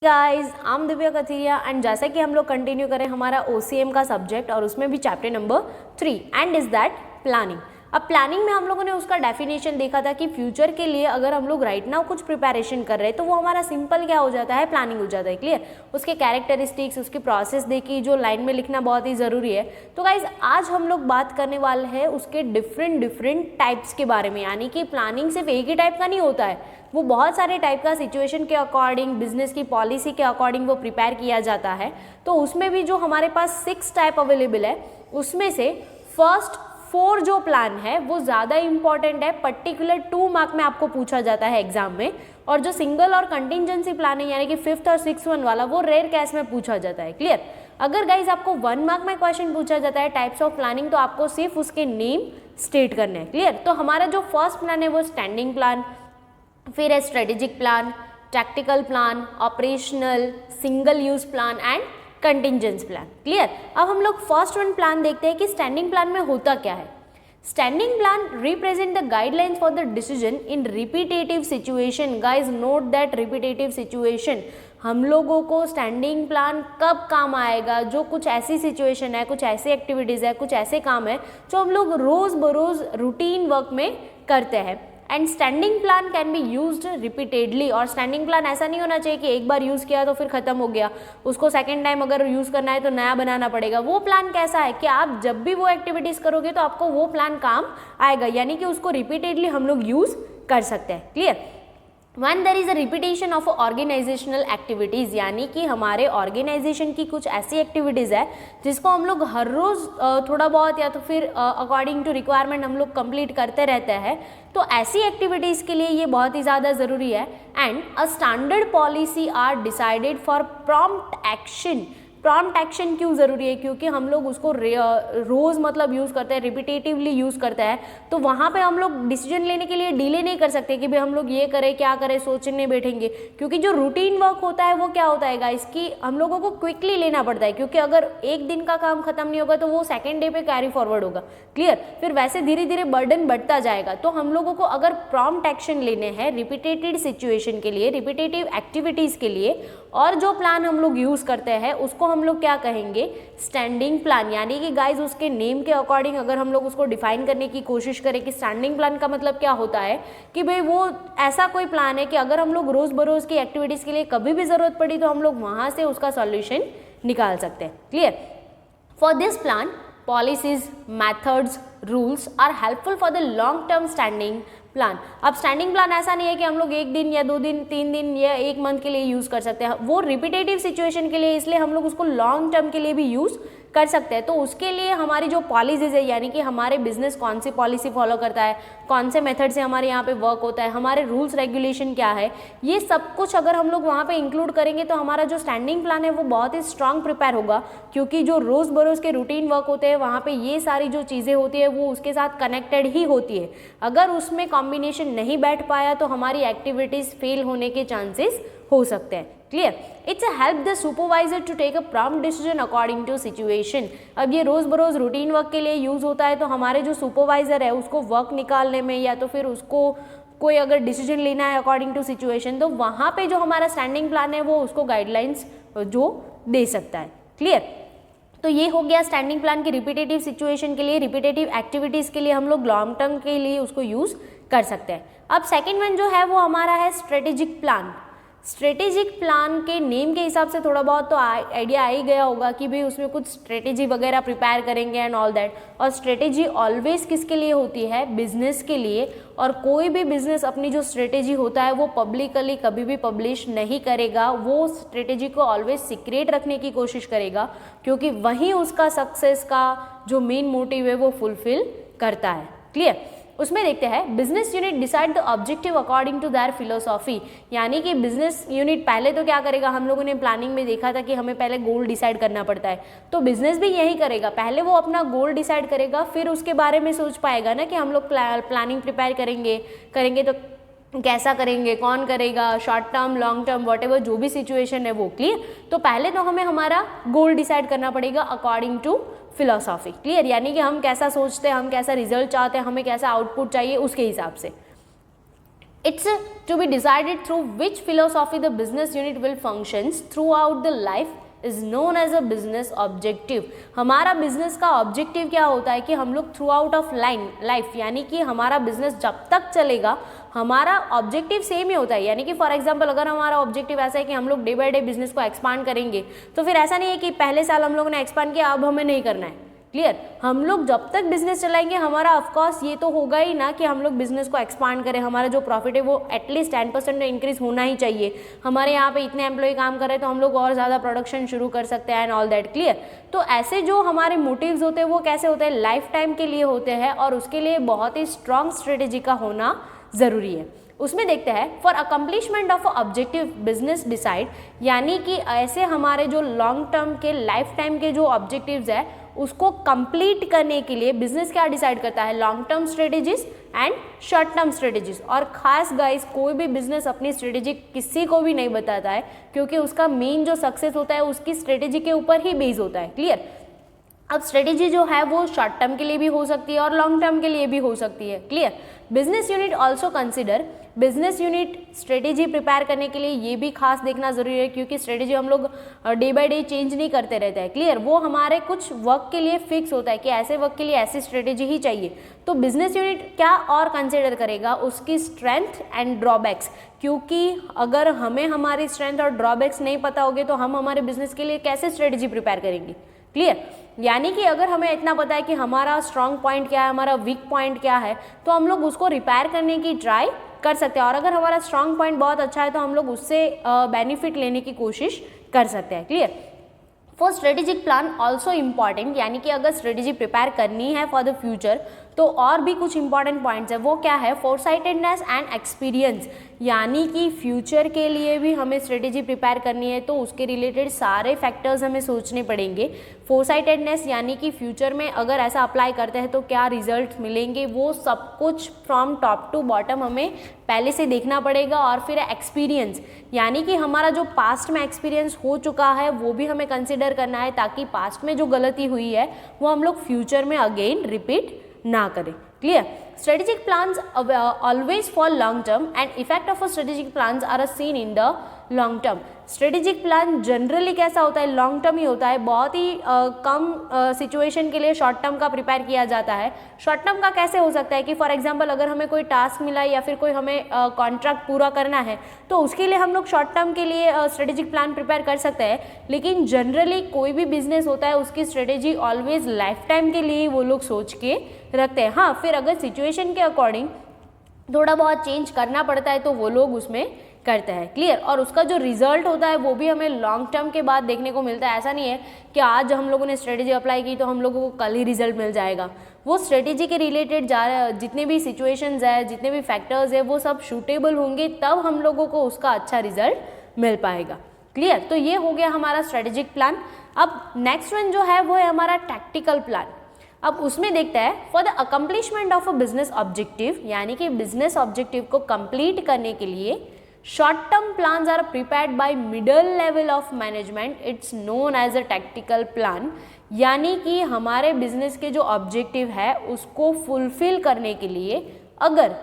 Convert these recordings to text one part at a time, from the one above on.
Guys I am Divya Kathiria and जैसा कि हम लोग कंटिन्यू करें हमारा OCM का सब्जेक्ट और उसमें भी chapter number 3 and is that planning. अब प्लानिंग में हम लोगों ने उसका डेफिनेशन देखा था कि फ्यूचर के लिए अगर हम लोग राइट नाउ कुछ प्रिपरेशन कर रहे हैं तो वो हमारा सिंपल क्या हो जाता है, प्लानिंग हो जाता है। क्लियर, उसके कैरेक्टरिस्टिक्स, उसकी प्रोसेस देखी, जो लाइन में लिखना बहुत ही ज़रूरी है। तो गाइज आज हम लोग बात करने वाले हैं उसके डिफरेंट टाइप्स के बारे में, यानी कि प्लानिंग सिर्फ एक ही टाइप का नहीं होता है, वो बहुत सारे टाइप का सिचुएशन के अकॉर्डिंग, बिजनेस की पॉलिसी के अकॉर्डिंग वो प्रिपेयर किया जाता है। तो उसमें भी जो हमारे पास 6 टाइप अवेलेबल है उसमें से फर्स्ट 4 जो प्लान है वो ज़्यादा इंपॉर्टेंट है, पर्टिकुलर 2 मार्क में आपको पूछा जाता है एग्जाम में, और जो सिंगल और कंटिजेंसी प्लान है यानी कि 5th और 6th वन वाला वो रेयर केस में पूछा जाता है। क्लियर, अगर गाइज आपको 1 मार्क में क्वेश्चन पूछा जाता है टाइप्स ऑफ प्लानिंग तो आपको सिर्फ उसके नेम स्टेट करने हैं। क्लियर, तो हमारा जो फर्स्ट प्लान है वो स्टैंडिंग प्लान, फिर है strategic plan, tactical plan, operational, single use plan and contingency plan. Clear, अब हम लोग फर्स्ट वन प्लान देखते हैं कि स्टैंडिंग प्लान में होता क्या है। Standing plan represent the guidelines for the decision in repetitive situation. Guys note that repetitive situation, हम लोगों को स्टैंडिंग प्लान कब काम आएगा, जो कुछ ऐसी सिचुएशन है, कुछ ऐसी एक्टिविटीज़ है, कुछ ऐसे काम है जो हम लोग रोज़ बरोज़ रूटीन वर्क में करते हैं। And standing plan can be used repeatedly, और स्टैंडिंग प्लान ऐसा नहीं होना चाहिए कि एक बार यूज़ किया तो फिर ख़त्म हो गया, उसको सेकेंड टाइम अगर यूज़ करना है तो नया बनाना पड़ेगा। वो प्लान कैसा है कि आप जब भी वो एक्टिविटीज़ करोगे तो आपको वो प्लान काम आएगा, यानी कि उसको रिपीटेडली हम लोग यूज़ कर सकते हैं। Clear, one there is a repetition of organizational activities, यानी कि हमारे ऑर्गेनाइजेशन की कुछ ऐसी एक्टिविटीज़ है जिसको हम लोग हर रोज़ थोड़ा बहुत या तो फिर अकॉर्डिंग टू रिक्वायरमेंट हम लोग कंप्लीट करते रहते हैं। तो ऐसी एक्टिविटीज़ के लिए ये बहुत ही ज़्यादा ज़रूरी है। And a standard policy are decided for prompt action. Prompt action क्यों ज़रूरी है, क्योंकि हम लोग उसको रोज़ मतलब यूज़ करते हैं, रिपीटेटिवली यूज़ करते हैं, तो वहाँ पे हम लोग डिसीजन लेने के लिए डिले नहीं कर सकते कि भाई हम लोग ये करें क्या करें, सोचने बैठेंगे, क्योंकि जो रूटीन वर्क होता है वो क्या होता है गाइस कि हम लोगों को क्विकली लेना पड़ता है, क्योंकि अगर एक दिन का काम खत्म नहीं होगा तो वो सेकेंड डे पे कैरी फॉरवर्ड होगा। क्लियर, फिर वैसे धीरे धीरे बर्डन बढ़ता जाएगा। तो हम लोगों को अगर प्रॉम्प्ट एक्शन लेने हैं रिपीटेटेड सिचुएशन के लिए, रिपीटेटिव एक्टिविटीज़ के लिए, और जो प्लान हम लोग यूज़ करते हैं उसको हम लोग क्या कहेंगे, स्टैंडिंग प्लान। यानी कि गाइज उसके नेम के अकॉर्डिंग अगर हम लोग उसको डिफाइन करने की कोशिश करें कि स्टैंडिंग प्लान का मतलब क्या होता है, कि भाई वो ऐसा कोई प्लान है कि अगर हम लोग रोज़ बरोज़ की एक्टिविटीज़ के लिए कभी भी ज़रूरत पड़ी तो हम लोग वहाँ से उसका सॉल्यूशन निकाल सकते हैं। Clear, for this plan policies, methods, rules are helpful for the long term standing plan. अब स्टैंडिंग प्लान ऐसा नहीं है कि हम लोग 1 दिन या 2 दिन 3 दिन या 1 मंथ के लिए यूज़ कर सकते हैं, वो रिपीटेटिव सिचुएशन के लिए, इसलिए हम लोग उसको लॉन्ग टर्म के लिए भी यूज़ कर सकते हैं। तो उसके लिए हमारी जो पॉलिसीज़ है, यानी कि हमारे बिजनेस कौन सी पॉलिसी फॉलो करता है, कौन से मेथड से हमारे यहाँ पे वर्क होता है, हमारे रूल्स रेगुलेशन क्या है, ये सब कुछ अगर हम लोग वहाँ पे इंक्लूड करेंगे तो हमारा जो स्टैंडिंग प्लान है वो बहुत ही स्ट्रांग प्रिपेयर होगा, क्योंकि जो रोज़ बरोज़ के रूटीन वर्क होते हैं वहाँ पे ये सारी जो चीज़ें होती है वो उसके साथ कनेक्टेड ही होती है। अगर उसमें कॉम्बिनेशन नहीं बैठ पाया तो हमारी एक्टिविटीज़ फेल होने के चांसेस हो सकते हैं। Clear, it's help the supervisor to take a prompt decision according to situation. अब ये रोज़ बरोज़ रूटीन वर्क के लिए यूज़ होता है, तो हमारे जो सुपरवाइजर है उसको वर्क निकालने में या तो फिर उसको कोई अगर डिसीजन लेना है अकॉर्डिंग टू सिचुएशन, तो वहाँ पे जो हमारा स्टैंडिंग प्लान है वो उसको गाइडलाइंस जो दे सकता है। क्लियर, तो ये हो गया स्टैंडिंग प्लान की रिपीटेटिव सिचुएशन के लिए, रिपीटेटिव एक्टिविटीज़ के लिए हम लोग लॉन्ग टर्म के लिए उसको यूज़ कर सकते हैं। अब सेकेंड वन जो है वो हमारा है स्ट्रेटेजिक प्लान। स्ट्रेटेजिक प्लान के नेम के हिसाब से थोड़ा बहुत तो आइडिया आ ही गया होगा कि भाई उसमें कुछ स्ट्रेटेजी वगैरह प्रिपेयर करेंगे एंड ऑल दैट। और स्ट्रेटेजी ऑलवेज किसके लिए होती है, बिजनेस के लिए। और कोई भी बिजनेस अपनी जो स्ट्रेटेजी होता है वो पब्लिकली कभी भी पब्लिश नहीं करेगा, वो स्ट्रेटेजी को ऑलवेज सीक्रेट रखने की कोशिश करेगा, क्योंकि वही उसका सक्सेस का जो मेन मोटिव है वो फुलफिल करता है। क्लियर, उसमें देखते हैं business unit decide the objective according to their philosophy. यानी कि बिजनेस यूनिट पहले तो क्या करेगा, हम लोगों ने प्लानिंग में देखा था कि हमें पहले गोल डिसाइड करना पड़ता है, तो बिजनेस भी यही करेगा, पहले वो अपना गोल डिसाइड करेगा, फिर उसके बारे में सोच पाएगा ना कि हम लोग प्लानिंग प्रिपेयर करेंगे तो कैसा करेंगे, कौन करेगा, short term, long term, whatever जो भी सिचुएशन है वो। क्लियर, तो पहले तो हमें हमारा गोल डिसाइड करना पड़ेगा अकॉर्डिंग टू फिलॉसफी। क्लियर, यानी कि हम कैसा सोचते हैं, हम कैसा रिजल्ट चाहते हैं, हमें कैसा आउटपुट चाहिए, उसके हिसाब से। It's to be decided through which philosophy the business unit will functions throughout the life is known as a business objective. हमारा बिजनेस का ऑब्जेक्टिव क्या होता है कि हम लोग थ्रू आउट ऑफ लाइफ यानी कि हमारा बिजनेस जब तक चलेगा हमारा ऑब्जेक्टिव सेम ही होता है. यानी कि फॉर एग्जांपल अगर हमारा ऑब्जेक्टिव ऐसा है कि हम लोग डे बाय डे बिजनेस को एक्सपांड करेंगे तो फिर ऐसा नहीं है कि पहले साल हम लोगों ने एक्सपांड किया अब हमें नहीं करना है. क्लियर. हम लोग जब तक बिजनेस चलाएंगे हमारा ऑफकोर्स ये तो होगा ही ना कि हम लोग बिजनेस को एक्सपांड करें. हमारा जो प्रॉफिट है वो एटलीस्ट 10% इंक्रीज होना ही चाहिए. हमारे यहाँ पे इतने एम्प्लॉय काम कर रहे हैं तो हम लोग और ज़्यादा प्रोडक्शन शुरू कर सकते हैं एंड ऑल दैट. क्लियर. तो ऐसे जो हमारे मोटिव्स होते हैं वो कैसे होते हैं, लाइफ टाइम के लिए होते हैं और उसके लिए बहुत ही स्ट्रॉन्ग स्ट्रेटेजी का होना ज़रूरी है. उसमें देखते हैं for accomplishment of objective business decide, यानी कि ऐसे हमारे जो लॉन्ग टर्म के लाइफ टाइम के जो ऑब्जेक्टिव्स है उसको कंप्लीट करने के लिए बिजनेस क्या डिसाइड करता है, long term strategies and short term strategies. और खास गाइस कोई भी बिजनेस अपनी स्ट्रेटेजी किसी को भी नहीं बताता है क्योंकि उसका मेन जो सक्सेस होता है उसकी स्ट्रेटेजी के ऊपर ही बेस होता है. क्लियर. अब स्ट्रेटेजी जो है वो शॉर्ट टर्म के लिए भी हो सकती है और लॉन्ग टर्म के लिए भी हो सकती है. Clear. Business unit also consider, business unit strategy prepare करने के लिए ये भी खास देखना जरूरी है क्योंकि स्ट्रेटेजी हम लोग डे बाय डे चेंज नहीं करते रहते हैं. क्लियर. वो हमारे कुछ वर्क के लिए फिक्स होता है कि ऐसे वर्क के लिए ऐसी स्ट्रेटेजी ही चाहिए. तो बिजनेस यूनिट क्या और कंसिडर करेगा, उसकी स्ट्रेंथ एंड ड्रॉबैक्स, क्योंकि अगर हमें हमारी स्ट्रेंथ और ड्रॉबैक्स नहीं पता होगे तो हम हमारे बिजनेस के लिए कैसे स्ट्रेटेजी प्रिपेयर करेंगे. क्लियर. यानी कि अगर हमें इतना पता है कि हमारा स्ट्रॉन्ग पॉइंट क्या है, हमारा वीक पॉइंट क्या है, तो हम लोग उसको रिपेयर करने की ट्राई कर सकते हैं. और अगर हमारा स्ट्रॉन्ग पॉइंट बहुत अच्छा है तो हम लोग उससे बेनिफिट लेने की कोशिश कर सकते हैं. Clear. For strategic plan also important, यानी कि अगर स्ट्रेटेजी प्रिपेयर करनी है फॉर द फ्यूचर तो और भी कुछ इंपॉर्टेंट पॉइंट्स है. वो क्या है, फोरसाइटेडनेस एंड एक्सपीरियंस, यानी कि फ्यूचर के लिए भी हमें स्ट्रेटेजी प्रिपेयर करनी है तो उसके रिलेटेड सारे फैक्टर्स हमें सोचने पड़ेंगे. फोरसाइटेडनेस यानी कि फ्यूचर में अगर ऐसा अप्लाई करते हैं तो क्या रिजल्ट मिलेंगे, वो सब कुछ फ्रॉम टॉप टू बॉटम हमें पहले से देखना पड़ेगा. और फिर एक्सपीरियंस, यानी कि हमारा जो पास्ट में एक्सपीरियंस हो चुका है वो भी हमें कंसिडर करना है ताकि पास्ट में जो गलती हुई है वो हम लोग फ्यूचर में अगेन रिपीट ना करें. Clear. Strategic plans always for long term and effect of a strategic plans are seen in the long term. Strategic plan generally कैसा होता है, लॉन्ग टर्म ही होता है. बहुत ही कम सिचुएशन के लिए शॉर्ट टर्म का प्रिपेयर किया जाता है. शॉर्ट टर्म का कैसे हो सकता है कि फॉर एग्जांपल अगर हमें कोई टास्क मिला या फिर कोई हमें कॉन्ट्रैक्ट पूरा करना है तो उसके लिए हम लोग शॉर्ट टर्म के लिए स्ट्रेटेजिक प्लान प्रिपेयर कर सकते हैं. लेकिन जनरली कोई भी बिजनेस होता है उसकी स्ट्रेटेजी ऑलवेज लाइफ टाइम के लिए वो लोग सोच के रखते हैं. हाँ, फिर अगर सिचुएशन के अकॉर्डिंग थोड़ा बहुत चेंज करना पड़ता है तो वो लोग उसमें करते हैं. क्लियर. और उसका जो रिजल्ट होता है वो भी हमें लॉन्ग टर्म के बाद देखने को मिलता है. ऐसा नहीं है कि आज हम लोगों ने स्ट्रेटेजी अप्लाई की तो हम लोगों को कल ही रिजल्ट मिल जाएगा. वो स्ट्रेटेजी के रिलेटेड जितने भी सिचुएशंस है, जितने भी फैक्टर्स है वो सब शूटेबल होंगे तब हम लोगों को उसका अच्छा रिजल्ट मिल पाएगा. क्लियर. तो ये हो गया हमारा स्ट्रेटेजिक प्लान. अब नेक्स्ट वन जो है वो है हमारा टैक्टिकल प्लान. अब उसमें देखते हैं for the accomplishment of a business objective, यानी कि बिजनेस ऑब्जेक्टिव को कंप्लीट करने के लिए short term plans are prepared by middle level of management. It's known as a tactical plan. यानी कि हमारे बिजनेस के जो ऑब्जेक्टिव है उसको फुलफिल करने के लिए अगर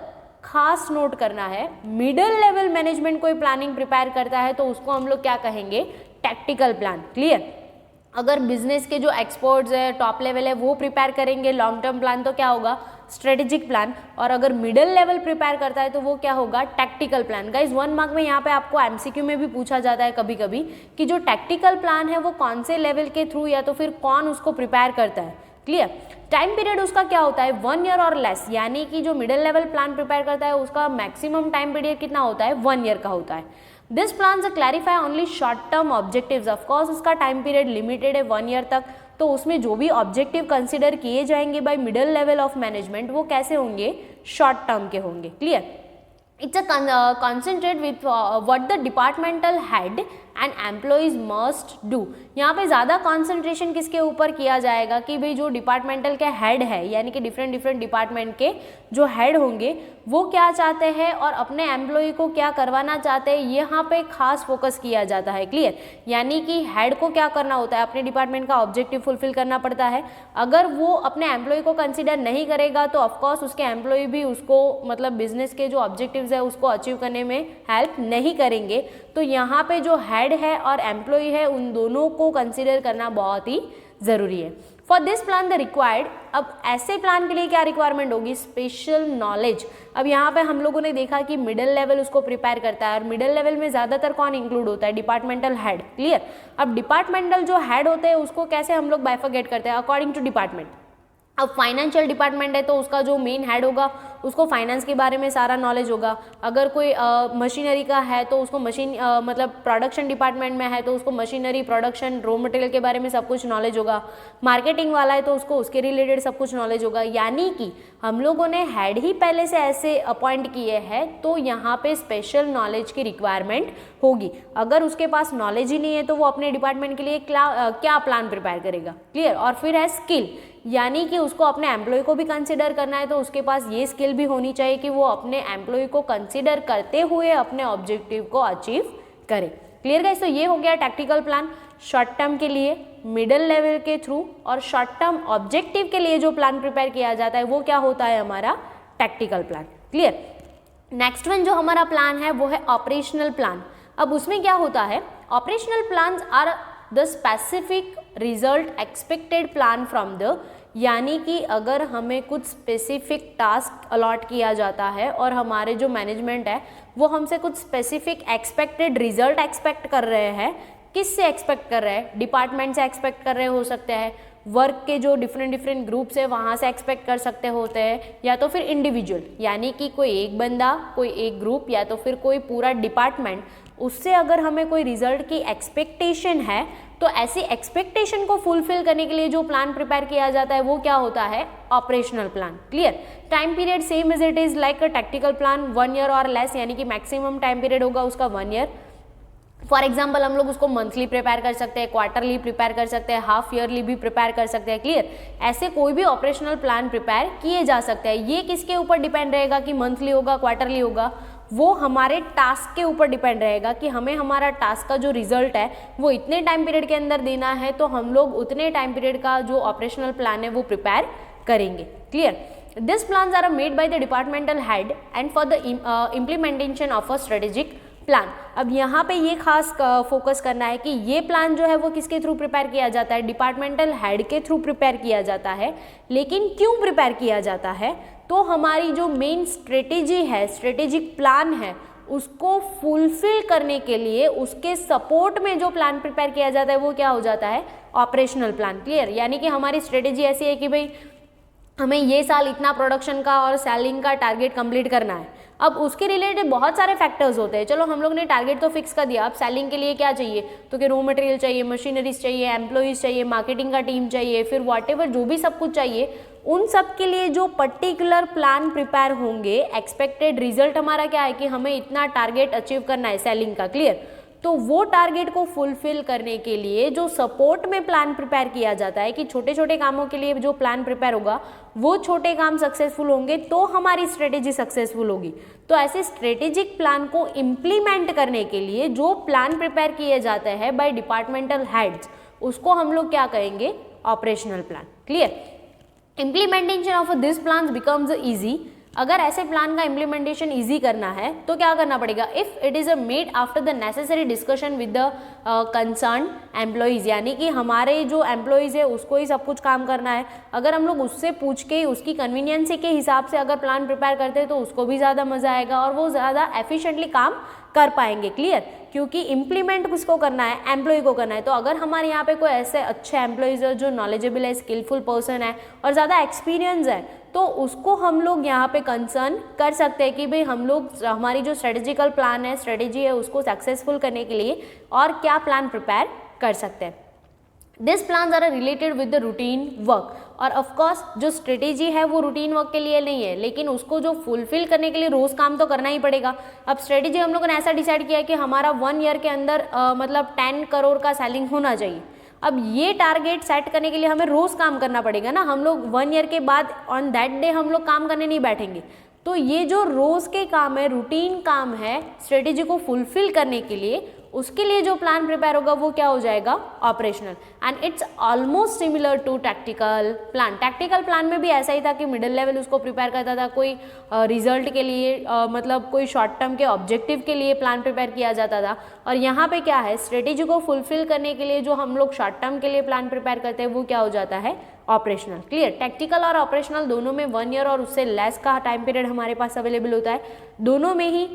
खास नोट करना है मिडल लेवल मैनेजमेंट कोई प्लानिंग प्रिपेयर करता है तो उसको हम लोग क्या कहेंगे, टैक्टिकल प्लान. क्लियर. अगर बिजनेस के जो एक्सपर्ट्स है, टॉप लेवल है, वो प्रिपेयर करेंगे लॉन्ग टर्म प्लान तो क्या होगा, स्ट्रेटेजिक प्लान. और अगर मिडल लेवल प्रिपेयर करता है तो वो क्या होगा, टैक्टिकल प्लान. गाइज 1 मार्क में यहाँ पे आपको एमसीक्यू में भी पूछा जाता है कभी कभी कि जो टैक्टिकल प्लान है वो कौन से लेवल के थ्रू या तो फिर कौन उसको प्रिपेयर करता है. क्लियर. टाइम पीरियड उसका क्या होता है, 1 ईयर और लेस. यानी कि जो मिडल लेवल प्लान प्रिपेयर करता है उसका मैक्सिमम टाइम पीरियड कितना होता है, 1 ईयर का होता है. This plan clarify only short term objectives. Of course उसका टाइम पीरियड लिमिटेड है 1 ईयर तक. तो उसमें जो भी ऑब्जेक्टिव कंसिडर किए जाएंगे by middle level of management वो कैसे होंगे, शॉर्ट टर्म के होंगे. Clear. It's a concentrate with what the departmental head and employees must do. यहाँ पे ज़्यादा कॉन्सेंट्रेशन किसके ऊपर किया जाएगा कि भाई जो डिपार्टमेंटल के हेड है यानी कि डिफरेंट डिपार्टमेंट के जो हेड होंगे वो क्या चाहते हैं और अपने एम्प्लॉय को क्या करवाना चाहते हैं, यहाँ पे खास फोकस किया जाता है। क्लियर? यानी कि हेड को क्या करना होता है, अपने डिपार्टमेंट का ऑब्जेक्टिव फुलफिल करना पड़ता है। अगर वो अपने एम्प्लॉय को कंसिडर नहीं करेगा तो ऑफकोर्स उसके एम्प्लॉय भी उसको मतलब बिजनेस के जो ऑब्जेक्टिव्स है उसको अचीव करने में हेल्प नहीं करेंगे। तो यहाँ पे जो हेड है और एम्प्लॉय है उन दोनों को कंसिडर करना बहुत ही ज़रूरी है। For this plan the required, अब ऐसे प्लान के लिए क्या रिक्वायरमेंट होगी, स्पेशल नॉलेज। अब यहाँ पे हम लोगों ने देखा कि मिडिल लेवल उसको प्रिपेयर करता है और मिडिल लेवल में ज़्यादातर कौन इंक्लूड होता है, डिपार्टमेंटल हेड। क्लियर? अब डिपार्टमेंटल जो हेड होते हैं उसको कैसे हम लोग बाइफरकेट करते हैं, अकॉर्डिंग टू डिपार्टमेंट। अब फाइनेंशियल डिपार्टमेंट है तो उसका जो मेन हेड होगा उसको फाइनेंस के बारे में सारा नॉलेज होगा। अगर कोई मशीनरी का है तो उसको मशीन मतलब प्रोडक्शन डिपार्टमेंट में है तो उसको मशीनरी, प्रोडक्शन, रॉ मटेरियल के बारे में सब कुछ नॉलेज होगा। मार्केटिंग वाला है तो उसको उसके रिलेटेड सब कुछ नॉलेज होगा। यानी कि हम लोगों ने हेड ही पहले से ऐसे अपॉइंट किए हैं तो यहाँ पे स्पेशल नॉलेज की रिक्वायरमेंट होगी। अगर उसके पास नॉलेज ही नहीं है तो वो अपने डिपार्टमेंट के लिए क्या प्लान प्रिपेयर करेगा। क्लियर? और फिर है स्किल, यानी कि उसको अपने एम्प्लॉय को भी कंसिडर करना है तो उसके पास ये स्किल भी होनी चाहिए कि वो अपने एम्प्लॉय को कंसिडर करते हुए अपने ऑब्जेक्टिव को अचीव करे। Clear guys? तो ये हो गया टैक्टिकल प्लान शॉर्ट टर्म के लिए, मिडिल लेवल के थ्रू, और शॉर्ट टर्म ऑब्जेक्टिव के लिए जो प्लान प्रिपेयर किया जाता है वो क्या होता है, हमारा tactical plan. Clear? Next one जो हमारा प्लान है वो है ऑपरेशनल प्लान। अब उसमें क्या होता है, operational plans are the specific result expected plan from the, यानी कि अगर हमें कुछ स्पेसिफिक टास्क अलॉट किया जाता है और हमारे जो मैनेजमेंट है वो हमसे कुछ स्पेसिफिक एक्सपेक्टेड रिजल्ट एक्सपेक्ट कर रहे हैं। किससे एक्सपेक्ट कर रहे हैं, डिपार्टमेंट से एक्सपेक्ट कर रहे हो सकते हैं, वर्क के जो डिफरेंट ग्रुप्स है वहाँ से एक्सपेक्ट कर सकते होते हैं, या तो फिर इंडिविजुअल यानी कि कोई एक बंदा, कोई एक ग्रुप, या तो फिर कोई पूरा डिपार्टमेंट, उससे अगर हमें कोई रिजल्ट की एक्सपेक्टेशन है तो ऐसी एक्सपेक्टेशन को फुलफिल करने के लिए जो प्लान प्रिपेयर किया जाता है वो क्या होता है, operational plan. Clear? Time period same as it is like a tactical plan, 1 year और लेस, यानी कि मैक्सिमम टाइम पीरियड होगा उसका 1 ईयर। फॉर एग्जाम्पल हम लोग उसको मंथली प्रिपेयर कर सकते हैं, क्वार्टरली प्रिपेयर कर सकते हैं, हाफ ईयरली भी प्रिपेयर कर सकते हैं। क्लियर? ऐसे कोई भी ऑपरेशनल प्लान प्रिपेयर किए जा सकते हैं। ये किसके ऊपर डिपेंड रहेगा कि मंथली होगा, क्वार्टरली होगा, वो हमारे टास्क के ऊपर डिपेंड रहेगा कि हमें हमारा टास्क का जो रिजल्ट है वो इतने टाइम पीरियड के अंदर देना है तो हम लोग उतने टाइम पीरियड का जो ऑपरेशनल प्लान है वो प्रिपेयर करेंगे। Clear? This plans are made by the departmental head and for the implementation of a strategic plan. अब यहाँ पे ये खास फोकस करना है कि ये प्लान जो है वो किसके थ्रू प्रिपेयर किया जाता है, डिपार्टमेंटल हेड के थ्रू प्रिपेयर किया जाता है। लेकिन क्यों प्रिपेयर किया जाता है, तो हमारी जो मेन स्ट्रेटेजी है, स्ट्रेटेजिक प्लान है, उसको फुलफिल करने के लिए उसके सपोर्ट में जो प्लान प्रिपेयर किया जाता है वो क्या हो जाता है, ऑपरेशनल प्लान। क्लियर? यानी कि हमारी स्ट्रेटेजी ऐसी है कि भाई हमें ये साल इतना प्रोडक्शन का और सेलिंग का टारगेट कंप्लीट करना है। अब उसके रिलेटेड बहुत सारे फैक्टर्स होते हैं। चलो हम लोग ने टारगेट तो फिक्स कर दिया, अब सेलिंग के लिए क्या चाहिए, तो कि रॉ मटेरियल चाहिए, मशीनरीज चाहिए, एम्प्लॉइज चाहिए, मार्केटिंग का टीम चाहिए, फिर व्हाटएवर जो भी सब कुछ चाहिए, उन सब के लिए जो पर्टिकुलर प्लान प्रिपेयर होंगे, एक्सपेक्टेड रिजल्ट हमारा क्या है कि हमें इतना टारगेट अचीव करना है सेलिंग का। क्लियर? तो वो टारगेट को फुलफिल करने के लिए जो सपोर्ट में प्लान प्रिपेयर किया जाता है कि छोटे छोटे कामों के लिए जो प्लान प्रिपेयर होगा वो छोटे काम सक्सेसफुल होंगे तो हमारी स्ट्रेटेजी सक्सेसफुल होगी। तो ऐसे स्ट्रेटेजिक प्लान को इम्प्लीमेंट करने के लिए जो प्लान प्रिपेयर किए जाते हैं बाय डिपार्टमेंटल हेड्स, उसको हम लोग क्या कहेंगे, operational plan. Clear? Implementation of this plan becomes easy. अगर ऐसे प्लान का इम्प्लीमेंटेशन इजी करना है तो क्या करना पड़ेगा, if it is made after the necessary discussion with the concern employees, यानी कि हमारे जो एम्प्लॉइज है उसको ही सब कुछ काम करना है। अगर हम लोग उससे पूछ के उसकी कन्वीनियंसी के हिसाब से अगर प्लान प्रिपेयर करते हैं तो उसको भी ज़्यादा मजा आएगा और वो ज़्यादा एफिशिएंटली काम कर पाएंगे। क्लियर? क्योंकि इम्प्लीमेंट किसको करना है, एम्प्लॉय को करना है। तो अगर हमारे यहाँ पे कोई ऐसे अच्छे एम्प्लॉइज है जो नॉलेजेबल है, स्किलफुल पर्सन है और ज़्यादा एक्सपीरियंस है, तो उसको हम लोग यहाँ पे कंसर्न कर सकते हैं कि भाई हम लोग हमारी जो स्ट्रेटेजिकल प्लान है, स्ट्रेटेजी है, उसको सक्सेसफुल करने के लिए और क्या प्लान प्रिपेयर कर सकते हैं। This plans are related with the routine work, और ऑफकोर्स जो स्ट्रेटेजी है वो रूटीन वर्क के लिए नहीं है, लेकिन उसको जो फुलफिल करने के लिए रोज काम तो करना ही पड़ेगा। अब स्ट्रेटेजी हम लोगों ने ऐसा डिसाइड किया कि हमारा 1 ईयर के अंदर मतलब 10 करोड़ का सेलिंग होना चाहिए। अब ये टारगेट सेट करने के लिए हमें रोज काम करना पड़ेगा ना, हम लोग 1 ईयर के बाद ऑन दैट डे हम लोग काम करने नहीं बैठेंगे। तो तो ये जो रोज के काम है, रूटीन काम है स्ट्रेटेजी को फुलफिल करने के लिए, उसके लिए जो प्लान प्रिपेयर होगा वो क्या हो जाएगा, operational. And it's almost similar to tactical plan. Tactical plan में भी ऐसा ही था कि मिडिल लेवल उसको प्रिपेयर करता था, कोई रिजल्ट के लिए मतलब कोई शॉर्ट टर्म के ऑब्जेक्टिव के लिए प्लान प्रिपेयर किया जाता था। और यहाँ पे क्या है, स्ट्रेटेजी को फुलफिल करने के लिए जो हम लोग शॉर्ट टर्म के लिए प्लान प्रिपेयर करते हैं वो क्या हो जाता है, ऑपरेशनल। क्लियर, टैक्टिकल और ऑपरेशनल दोनों में 1 ईयर और उससे लेस का टाइम पीरियड हमारे पास अवेलेबल होता है। दोनों में ही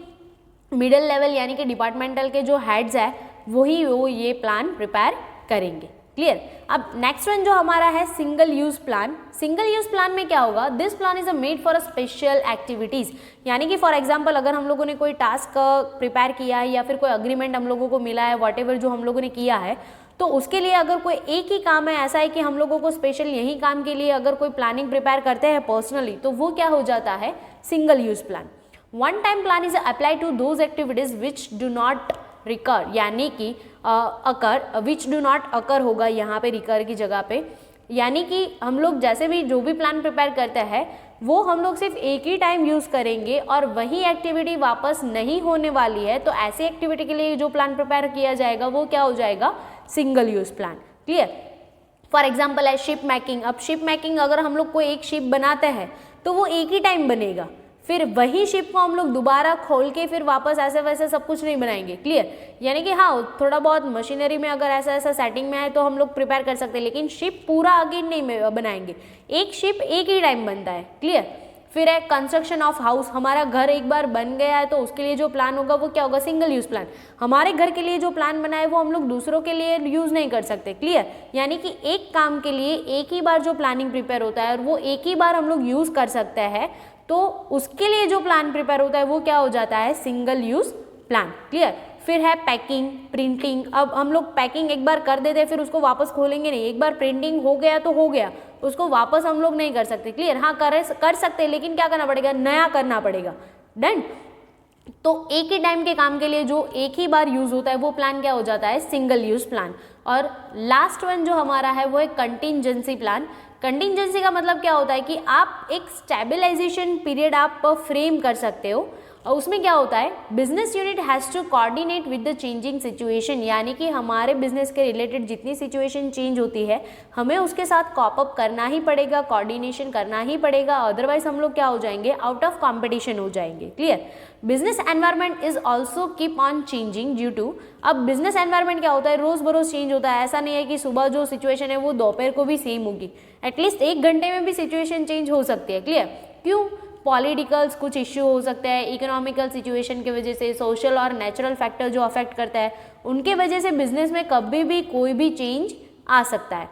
मिडिल लेवल यानी कि डिपार्टमेंटल के जो हेड्स है वही वो ये प्लान प्रिपेयर करेंगे। क्लियर। अब नेक्स्ट वन जो हमारा है single use plan. Single use plan में क्या होगा, this plan is a made for a special activities. यानी कि फॉर एग्जांपल अगर हम लोगों ने कोई टास्क प्रिपेयर किया है या फिर कोई अग्रीमेंट हम लोगों को मिला है, व्हाटएवर जो हम लोगों ने किया है, तो उसके लिए अगर कोई एक ही काम है, ऐसा है कि हम लोगों को स्पेशल यही काम के लिए अगर कोई प्लानिंग प्रिपेयर करते हैं पर्सनली, तो वो क्या हो जाता है, single use plan. One time plan is apply to those activities which do not recur, यानी कि अकर, विच डू नॉट अकर होगा यहाँ पे रिकर की जगह पे। यानी कि हम लोग जैसे भी जो भी प्लान प्रिपेयर करते हैं वो हम लोग सिर्फ एक ही टाइम यूज़ करेंगे और वही एक्टिविटी वापस नहीं होने वाली है, तो ऐसी एक्टिविटी के लिए जो प्लान प्रिपेयर किया जाएगा वो क्या हो जाएगा, single use plan. Clear. For example है शिप मेकिंग। अब शिप मेकिंग अगर हम लोग कोई एक शिप बनाते हैं तो वो एक ही टाइम बनेगा, फिर वही शिप को हम लोग दोबारा खोल के फिर वापस ऐसे वैसे सब कुछ नहीं बनाएंगे। क्लियर। यानी कि हाँ, थोड़ा बहुत मशीनरी में अगर ऐसा ऐसा सेटिंग में है तो हम लोग प्रिपेयर कर सकते हैं, लेकिन शिप पूरा अगेन नहीं बनाएंगे, एक शिप एक ही टाइम बनता है। क्लियर। फिर है कंस्ट्रक्शन ऑफ हाउस। हमारा घर एक बार बन गया है तो उसके लिए जो प्लान होगा वो क्या होगा, सिंगल यूज प्लान। हमारे घर के लिए जो प्लान बना है वो हम लोग दूसरों के लिए यूज नहीं कर सकते। क्लियर। यानी कि एक काम के लिए एक ही बार जो प्लानिंग प्रिपेयर होता है और वो एक ही बार हम लोग यूज कर सकते हैं, तो उसके लिए जो प्लान प्रिपेयर होता है वो क्या हो जाता है, सिंगल यूज प्लान। क्लियर। फिर है पैकिंग, प्रिंटिंग। अब हम लोग पैकिंग एक बार कर देते हैं फिर उसको वापस खोलेंगे नहीं, एक बार प्रिंटिंग हो गया तो हो गया, उसको वापस हम लोग नहीं कर सकते। क्लियर। हाँ कर सकते हैं, लेकिन क्या करना पड़ेगा, नया करना पड़ेगा। डन। तो एक ही टाइम के काम के लिए जो एक ही बार यूज होता है वो प्लान क्या हो जाता है, सिंगल यूज प्लान। और लास्ट वन जो हमारा है वो है कंटिंजेंसी प्लान। कंटिंजेंसी का मतलब क्या होता है कि आप एक स्टेबलाइजेशन पीरियड आप फ्रेम कर सकते हो, और उसमें क्या होता है, business unit has to coordinate with the changing situation. यानी कि हमारे बिजनेस के रिलेटेड जितनी सिचुएशन चेंज होती है हमें उसके साथ कॉप अप करना ही पड़ेगा, कोऑर्डिनेशन करना ही पड़ेगा, अदरवाइज हम लोग क्या हो जाएंगे, आउट ऑफ कॉम्पिटिशन हो जाएंगे। Clear. Business environment is also keep on changing due to, अब बिजनेस एनवायरनमेंट क्या होता है, रोज बरोज चेंज होता है। ऐसा नहीं है कि सुबह जो सिचुएशन है वो दोपहर को भी सेम होगी, एटलीस्ट 1 घंटे में भी सिचुएशन चेंज हो सकती है। क्लियर। क्यों, पॉलिटिकल्स कुछ इश्यू हो सकते हैं, इकोनॉमिकल सिचुएशन की वजह से, सोशल और नेचुरल फैक्टर जो अफेक्ट करता है उनके वजह से बिजनेस में कभी भी कोई भी चेंज आ सकता है।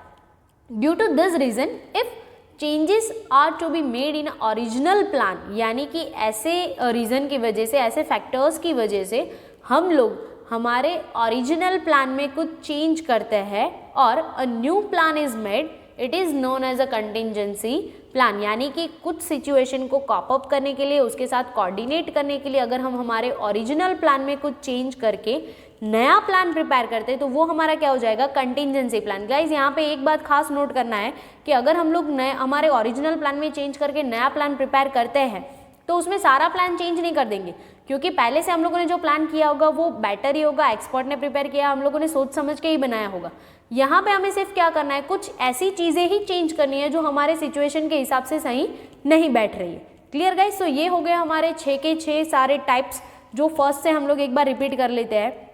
Due to this reason if changes are to be made in original plan, यानी कि ऐसे रीजन की वजह से, ऐसे फैक्टर्स की वजह से हम लोग हमारे ओरिजिनल प्लान में कुछ चेंज करते हैं और a new plan is made, it is known as a contingency plan. यानी कि कुछ सिचुएशन को कॉप अप करने के लिए, उसके साथ कोऑर्डिनेट करने के लिए अगर हम हमारे ओरिजिनल प्लान में कुछ चेंज करके नया प्लान प्रिपेयर करते हैं तो वो हमारा क्या हो जाएगा, कंटिंजेंसी प्लान। गाइज यहाँ पे एक बात खास नोट करना है कि अगर हम लोग नए हमारे ओरिजिनल प्लान में चेंज करके नया प्लान प्रिपेयर करते हैं तो उसमें सारा प्लान चेंज नहीं कर देंगे, क्योंकि पहले से हम लोगों ने जो प्लान किया होगा वो बेटर ही होगा, एक्सपर्ट ने प्रिपेयर किया, हम लोगों ने सोच समझ के ही बनाया होगा। यहाँ पे हमें सिर्फ क्या करना है, कुछ ऐसी चीज़ें ही चेंज करनी है जो हमारे सिचुएशन के हिसाब से सही नहीं बैठ रही है। Clear guys. सो ये हो गए हमारे 6 के 6 सारे टाइप्स, जो फर्स्ट से हम लोग एक बार रिपीट कर लेते हैं।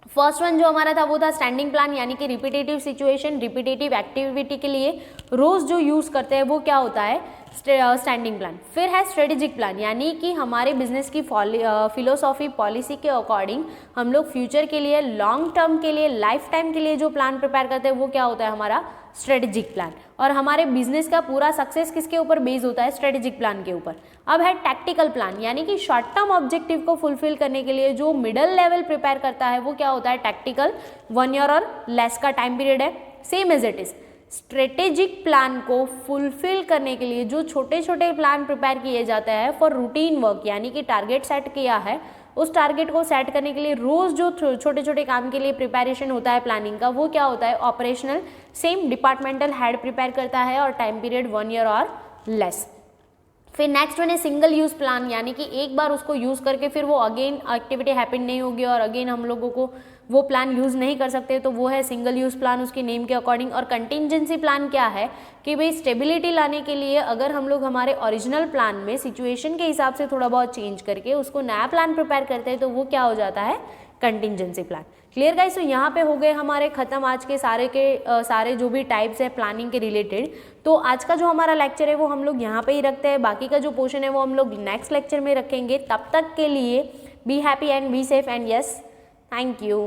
फर्स्ट वन जो हमारा था वो था स्टैंडिंग प्लान, यानी कि रिपीटेटिव सिचुएशन, रिपीटेटिव एक्टिविटी के लिए रोज जो यूज करते हैं वो क्या होता है, स्टैंडिंग प्लान। फिर है स्ट्रेटेजिक प्लान, यानी कि हमारे बिजनेस की फिलोसॉफी पॉलिसी के अकॉर्डिंग हम लोग फ्यूचर के लिए, लॉन्ग टर्म के लिए, लाइफ टाइम के लिए जो प्लान प्रिपेयर करते हैं वो क्या होता है, हमारा स्ट्रेटेजिक प्लान। और हमारे बिजनेस का पूरा सक्सेस किसके ऊपर बेस्ड होता है, स्ट्रेटेजिक प्लान के ऊपर। अब है टैक्टिकल प्लान, यानी कि शॉर्ट टर्म ऑब्जेक्टिव को फुलफिल करने के लिए जो मिडल लेवल प्रिपेयर करता है वो क्या होता है, टैक्टिकल। 1 ईयर और लेस का टाइम पीरियड है, same as it is. Strategic plan को फुलफिल करने के लिए जो छोटे छोटे प्लान प्रिपेयर किए जाते हैं फॉर रूटीन वर्क, यानी कि टारगेट सेट किया है, उस टारगेट को सेट करने के लिए रोज जो छोटे छोटे काम के लिए प्रिपैरेशन होता है प्लानिंग का वो क्या होता है, operational. Same departmental head prepare करता है और टाइम पीरियड 1 ईयर और लेस। फिर नेक्स्ट वन है सिंगल यूज़ प्लान, यानी कि एक बार उसको यूज़ करके फिर वो अगेन एक्टिविटी हैपन नहीं होगी और अगेन हम लोगों को वो प्लान यूज़ नहीं कर सकते, तो वो है सिंगल यूज़ प्लान उसके नेम के अकॉर्डिंग। और कंटिंजेंसी प्लान क्या है कि भाई स्टेबिलिटी लाने के लिए अगर हम लोग हमारे ओरिजिनल प्लान में सिचुएशन के हिसाब से थोड़ा बहुत चेंज करके उसको नया प्लान प्रिपेयर करते हैं तो वो क्या हो जाता है, कंटिंजेंसी प्लान। Clear guys? तो यहाँ पे हो गए हमारे खत्म आज के सारे जो भी टाइप्स है प्लानिंग के रिलेटेड। तो आज का जो हमारा लेक्चर है वो हम लोग यहाँ पे ही रखते हैं, बाकी का जो पोर्शन है वो हम लोग नेक्स्ट लेक्चर में रखेंगे। तब तक के लिए be happy and be safe and yes, thank you.